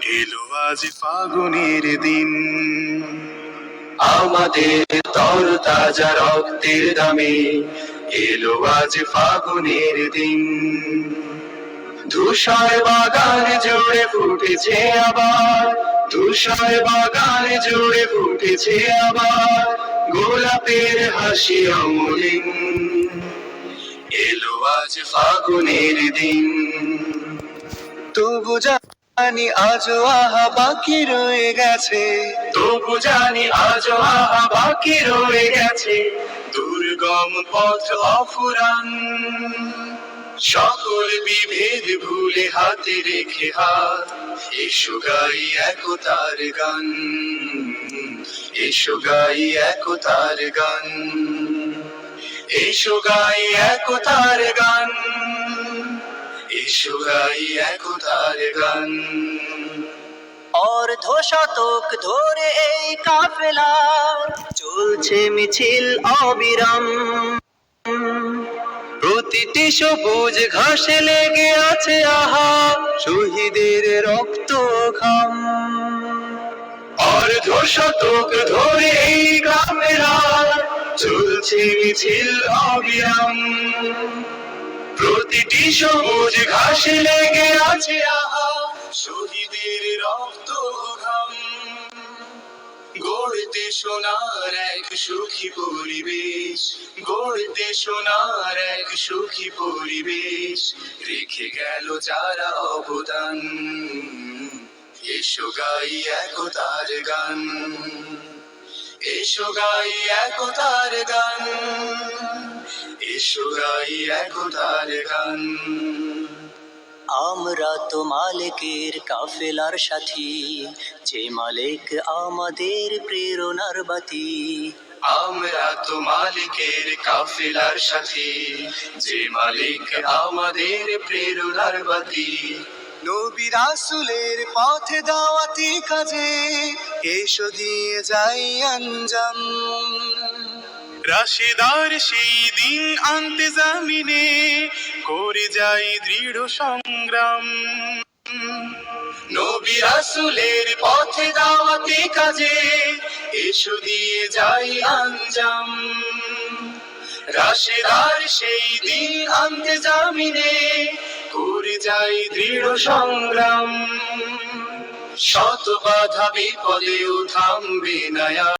এলো আজ ফাগুনের দিন, আমাদের তর তাজা রক্তের দামে এলো আজ ফাগুনের দিন। ধূসর বাগান জুড়ে ফুটেছে আবার, ধূসর বাগান জুড়ে ফুটেছে আবার গোলাপের হাসি অমলিন। এলো আজ ফাগুনের দিন। তবু জানি আজও আহা বাকি রয়ে গেছে, তবু জানি আজও আহা বাকি রয়ে গেছে দুর্গম পথ অফুরান। সকল বিভেদ ভুলে হাতে রেখে হাত, এসো গাই একতার গান, এসো গাই একতার গান, এসো গাই একতার গান, এসো গাই একতার গান। অর্ধ শতক ধরে এই কাফেলা চলছে মিছিল অবিরাম। প্রতিটি সবুজ ঘাসে লেগে আছে আহা শহীদের রক্ত ঘাম। অর্ধ শতক ধরে এই কাফেলা চলছে মিছিল অবিরাম। প্রতিটি সবুজ ঘাসে লেগে আছে আহা শহীদের রক্ত ঘাম। গড়তে সোনার এক সুখী পরিবেশ, গড়তে সোনার এক সুখী পরিবেশ রেখে গেল যারা অবদান। এসো গাই একতার গান, এসো গাই একতার গান, এসো গাই একতার গান। আমরা তো মালিকের কাফেলার সাথী, যে মালিক আমাদের প্রেরণার বাতি। আমরা তো মালিকের কাফেলার সাথী, যে মালিক আমাদের প্রেরণার বাতি। নবী রাসূলের পথে দাওয়াতি কাজে এসো দিয়ে যাই আঞ্জাম। রাশিদার সেই দিন আনতে জামিনে করে যাই দৃঢ় সংগ্রাম। নবী রাসূলের পথে দাওয়াতি কাজে এসো দিয়ে যাই আঞ্জাম। রাশেদার সেই দিন আনতে জামিনে করে যাই দৃঢ় সংগ্রাম। শত বাধা বিপদেও থামবে না।